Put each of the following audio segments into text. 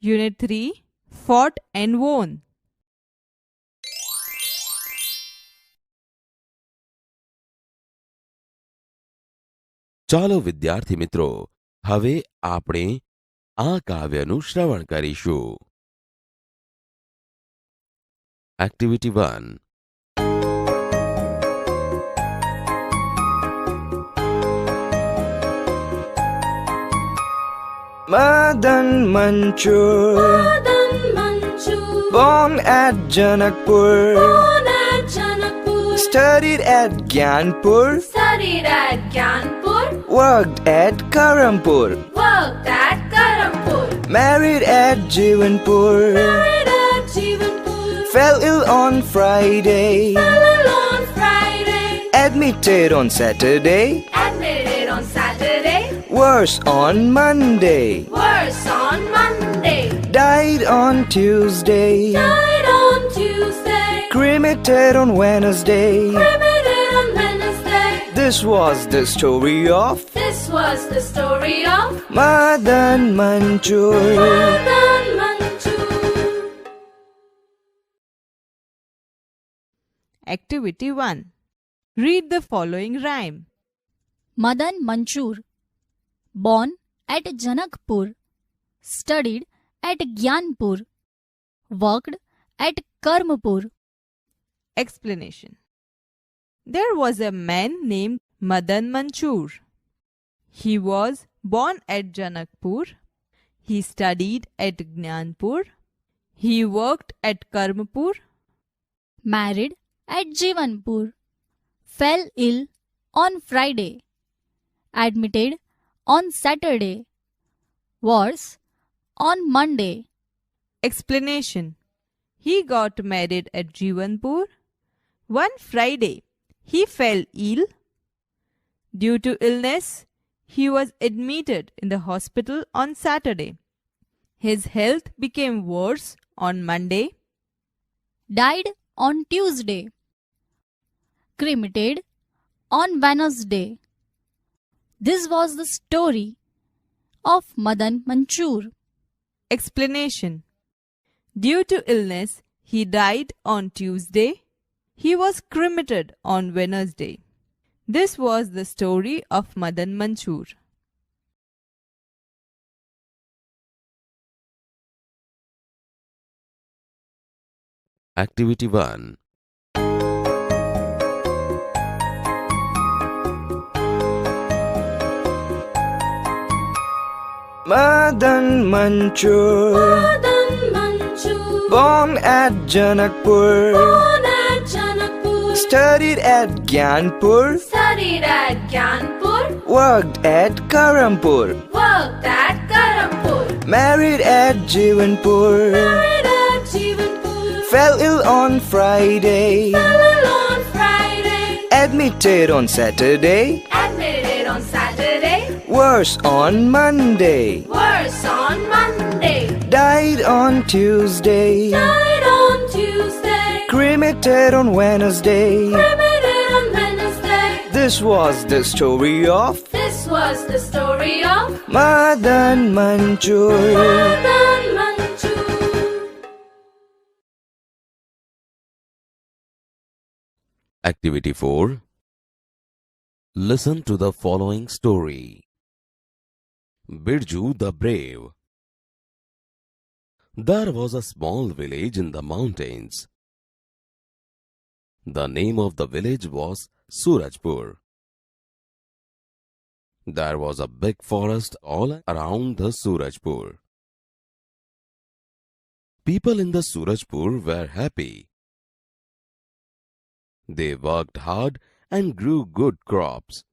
Unit 3 Fought and Won. ચાલો વિદ્યાર્થી મિત્રો, હવે આપણે આ કાવ્યનું શ્રવણ કરીશું. Activity 1. Madan Manchur, born at Janakpur, studied at Gyanpur, worked at Karampur, married at Jivanpur, fell ill on Friday, admitted on Saturday, worse on Monday, died on Tuesday, cremated on Wednesday. This was the story of Madan Manchur. Activity 1. Read the following rhyme. Madan Manchur, born at Janakpur, studied at Gyanpur, worked at Karmpur. Explanation. There was a man named Madan Manchur. He was born at Janakpur. He studied at Gyanpur. He worked at Karmpur. Married at Jivanpur, fell ill on Friday, admitted on Saturday, worse on Monday. Explanation. He got married at Jivanpur. One Friday, he fell ill. Due to illness, he was admitted in the hospital on Saturday. His health became worse on Monday. Died on Tuesday, cremated on Wednesday. This was the story of Madan Manchur. Explanation. Due to illness, he died on Tuesday. He was cremated on Wednesday. This was the story of Madan Manchur. Activity 1. Madan Manchur, born at Janakpur, studied at Gyanpur, worked at Karampur, married at Jivanpur, fell ill on Friday, admitted on Saturday, worse on Monday, died on Tuesday, cremated on Wednesday. This was the story of Madan Manchur. Activity 4. Listen to the following story. Birju the Brave. There was a small village in the mountains. The name of the village was Surajpur. There was a big forest all around the Surajpur. People in the Surajpur were happy. They worked hard and grew good crops.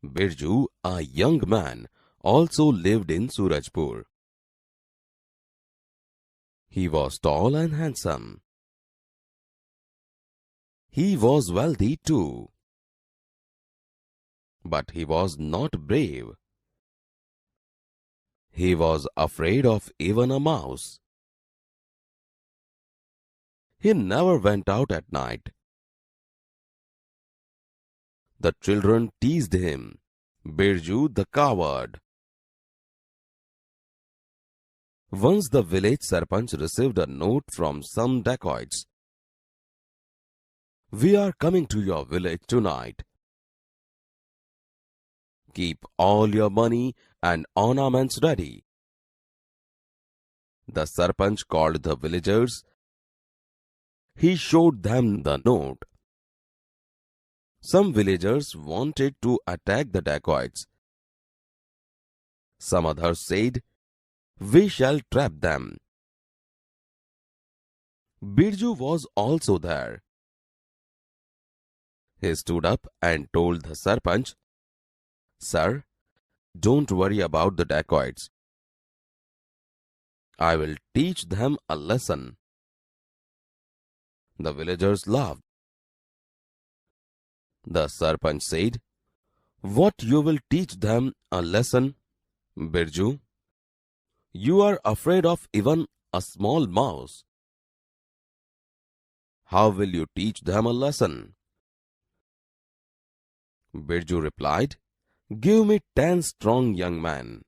Birju, a young man, also lived in Surajpur. He was tall and handsome. He was wealthy too. But he was not brave. He was afraid of even a mouse. He never went out at night. The children teased him, Birju the coward. Once the village Sarpanch received a note from some dacoits. We are coming to your village tonight. Keep all your money and ornaments ready. The Sarpanch called the villagers. He showed them the note. Some villagers wanted to attack the dacoits. Some others said, "We shall trap them." Birju was also there. He stood up and told the Sarpanch, "Sir, don't worry about the dacoits. I will teach them a lesson." The villagers laughed. The Sarpanch said, "What you will teach them a lesson, Birju? You are afraid of even a small mouse. How will you teach them a lesson?" Birju replied, "Give me 10 strong young men.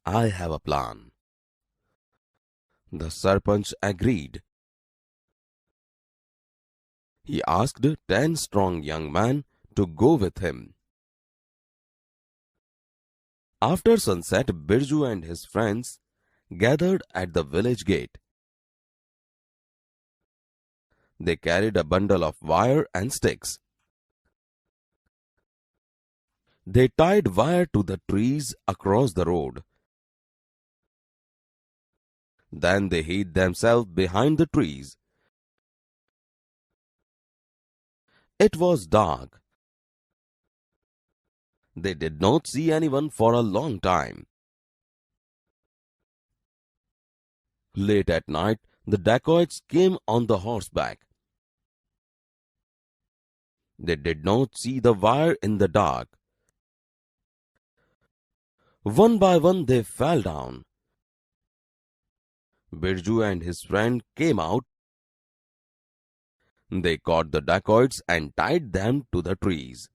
I have a plan." The Sarpanch agreed. He asked 10 strong young men to go with him. After sunset, Birju and his friends gathered at the village gate. They carried a bundle of wire and sticks. They tied wire to the trees across the road. Then they hid themselves behind the trees. It was dark. They did not see anyone for a long time. Late at night, the dacoits came on the horseback. They did not see the wire in the dark. One by one they fell down. Birju and his friend came out. They caught the dacoits and tied them to the trees.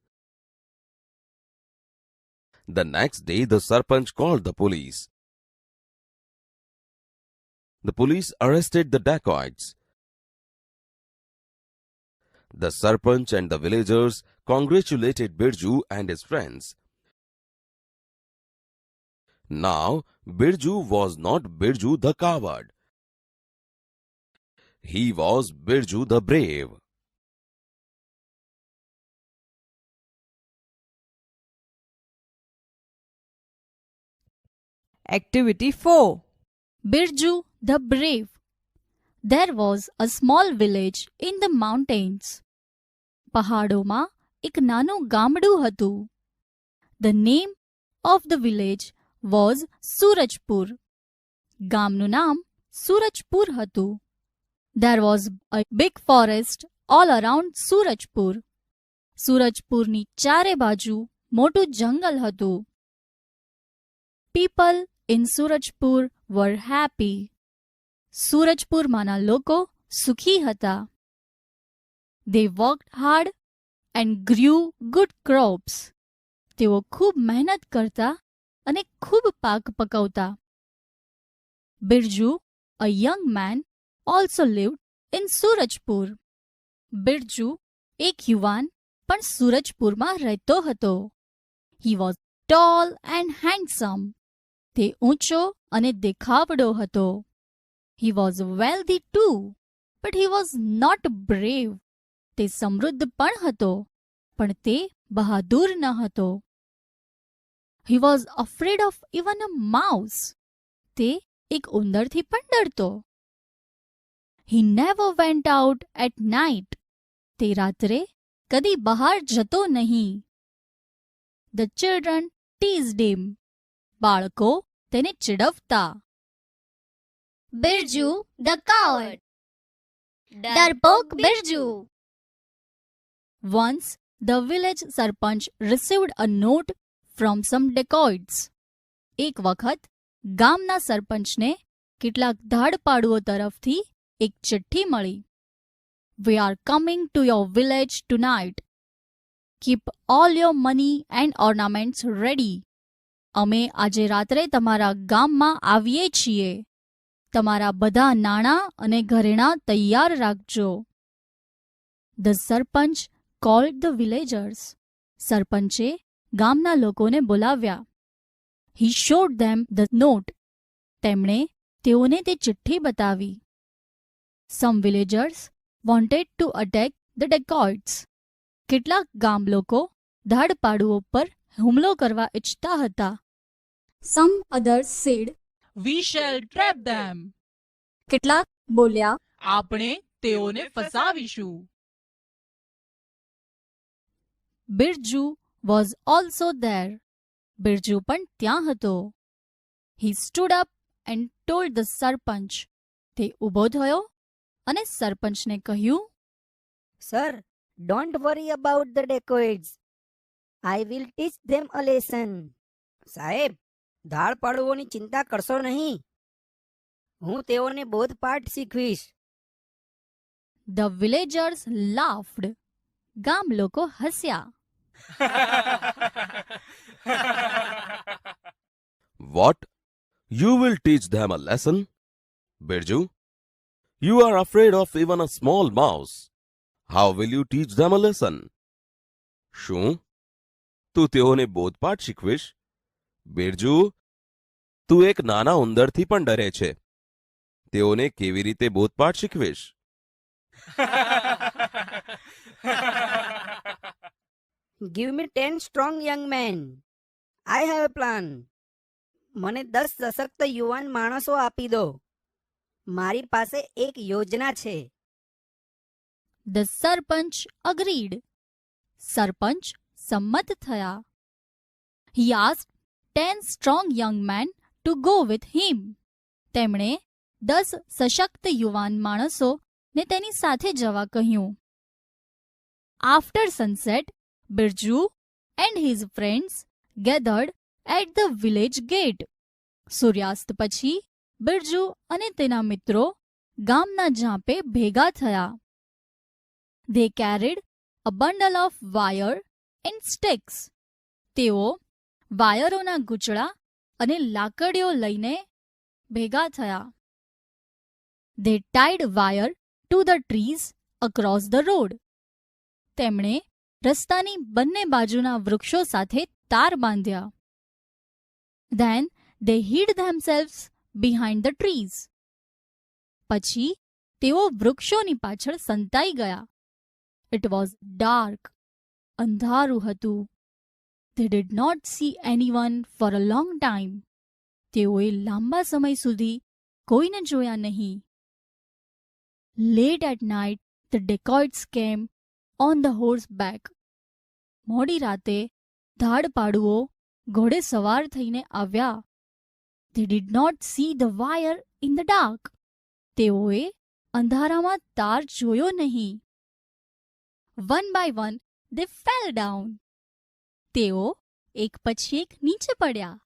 The next day the Sarpanch called the police. The police arrested the dacoits. The Sarpanch and the villagers congratulated Birju and his friends. Now Birju was not Birju the coward. He was Birju the brave. Activity 4. Birju the Brave. There was a small village in the mountains. પહાડોમાં એક નાનું ગામડું હતું. The name of the village was Surajpur. ગામનું નામ સુરજપુર હતું. There was a big forest all around Surajpur. સુરજપુરની ચારે બાજુ મોટું જંગલ હતું. People in Surajpur were happy. સુરજપુરમાંના લોકો સુખી હતા. They worked hard and grew good crops. તેઓ ખૂબ મહેનત કરતા અને ખૂબ પાક પકવતા. Birju, a young man, also lived in Surajpur. Birju, એક યુવાન પણ સુરજપુરમાં રહેતો હતો. He was tall and handsome. તે ઊંચો અને દેખાવડો હતો. He was wealthy too, but he was not brave. તે સમૃદ્ધ પણ હતો, પણ તે બહાદુર ન હતો. He was afraid of even a mouse. તે એક ઉંદરથી પણ ડરતો. He never went out at night. તે રાત્રે કદી બહાર જતો નહીં. The children teased him. બાળકો તેને ચીડવતા. Birju the coward. ડરપોક Birju. Once, the village Sarpanch received a note from some dacoits. એક વખત ગામના સરપંચને કેટલાક ધાડપાડુઓ તરફથી એક ચિઠ્ઠી મળી. We are coming to your village tonight. Keep all your money and ornaments ready. અમે આજે રાત્રે તમારા ગામમાં આવીએ છીએ. તમારા બધા નાણાં અને ઘરેણાં તૈયાર રાખજો. The sarpanch called the villagers. સરપંચે ગામના લોકોને બોલાવ્યા. He showed them the note. તેમણે તેઓને તે ચિઠ્ઠી બતાવી. Some villagers wanted to attack the dacoits. કેટલાક ગામ લોકો ધાડપાડુઓ પર હુમલો કરવા ઈચ્છતા હતા. Some others said, We shall trap them. કેટલાક બોલ્યા, આપણે તેઓને ફસાવીશું. Birju was also there. Birju પણ ત્યાં હતો. He stood up and told the sarpanch. તે ઊભો થયો અને સરપંચને કહ્યું, Sir, don't worry about the dacoits. I will teach them a lesson. સાહેબ, ધાડ પાડુઓની ચિંતા કરશો નહીં. હું તેઓને બોધપાઠ શીખવીશ. The villagers laughed. ગામ લોકો હસ્યા. What? You will teach them a lesson? Birju, you are afraid of even a small mouse. How will you teach them a lesson? શું તું તેઓને બોધપાઠ શીખવીશ? બિરજુ, તું એક નાના ઉંદરથી પણ ડરે છે. તેઓને કેવી રીતે બોધપાઠ શીખવીશ? Give me 10 strong young men. I have a plan. મને 10 સશક્ત યુવાન માણસો આપી દો. મારી પાસે એક યોજના છે. The sarpanch agreed. સરપંચ સંમત થયા. He asked 10 strong young men to go with him. તેમણે 10 સશક્ત યુવાન માણસોને તેની સાથે જવા કહ્યું. After sunset, Birju and his friends gathered at the village gate. સૂર્યાસ્ત પછી બિરજુ અને તેના મિત્રો ગામના ઝાંપે ભેગા થયા. They carried a bundle of wire and sticks. તેઓ વાયરોના ગૂંચળા અને લાકડીઓ લઈને ભેગા થયા. They tied wire to the trees across the road. તેમણે રસ્તાની બંને બાજુના વૃક્ષો સાથે તાર બાંધ્યા. Then they hid themselves behind the trees. પછી તેઓ વૃક્ષોની પાછળ સંતાઈ ગયા. It was dark. અંધારું હતું. They did not see anyone for a long time. તેઓએ લાંબા સમય સુધી કોઈને જોયા નહીં. Late at night, the dacoits came on the horseback. મોડી રાતે ધાડપાડુઓ ઘોડે સવાર થઈને આવ્યા. They did not see the wire in the dark. તેઓએ અંધારામાં તાર જોયો નહીં. One by one, they fell down. તેઓ એક પછી એક નીચે પડ્યા.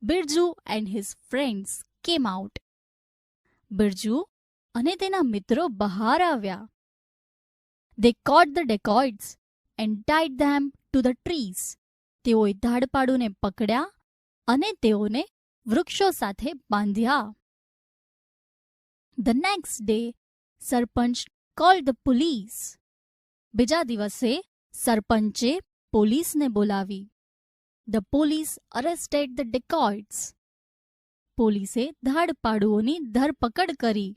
Birju and his friends came out. Birju અને તેના મિત્રો બહાર આવ્યા. They caught the dacoits and tied them to the trees. તેઓએ ધાડપાડુને પકડ્યા અને તેઓને વૃક્ષો સાથે બાંધ્યા. The next day, sarpanch called the police. બીજા દિવસે સરપંચે પોલીસને બોલાવી. The police arrested the dacoits. પોલીસે ધાડપાડુઓની ધરપકડ કરી.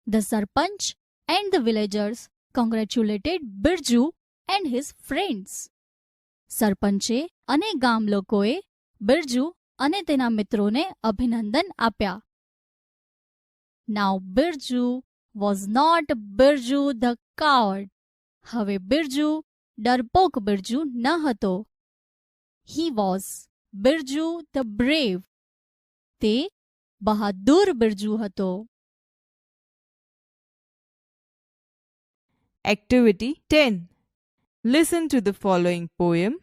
The sarpanch and the villagers congratulated Birju and his friends. સરપંચે અને ગામ લોકોએ બિરજુ અને તેના મિત્રોને અભિનંદન આપ્યા. Now Birju was not Birju the coward. હવે બિરજુ ડરપોક બિરજુ ન હતો. He was Birju the brave. તે બહાદુર બિરજુ હતો. Activity 10. Listen to the following poem.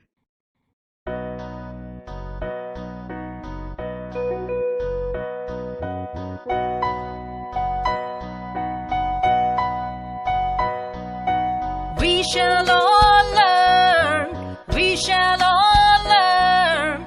We shall all learn. We shall all learn.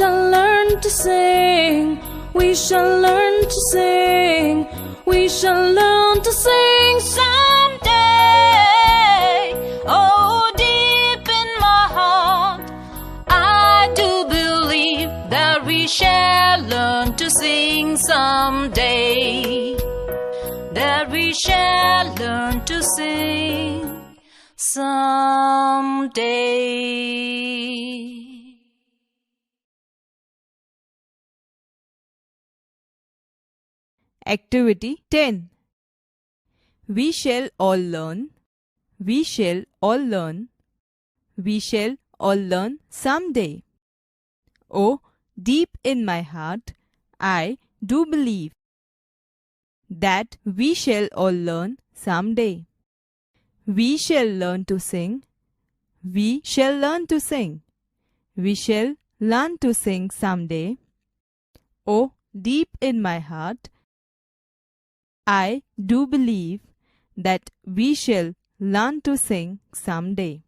shall learn to sing. We shall learn to sing. We shall learn to sing someday. Oh, deep in my heart, I do believe that we shall learn to sing someday. That we shall learn to sing someday. Activity 10. We shall all learn. We shall all learn. We shall all learn someday. Oh, deep in my heart, I do believe that we shall all learn someday. We shall learn to sing. We shall learn to sing. We shall learn to sing someday. Oh, deep in my heart, I do believe that we shall learn to sing someday.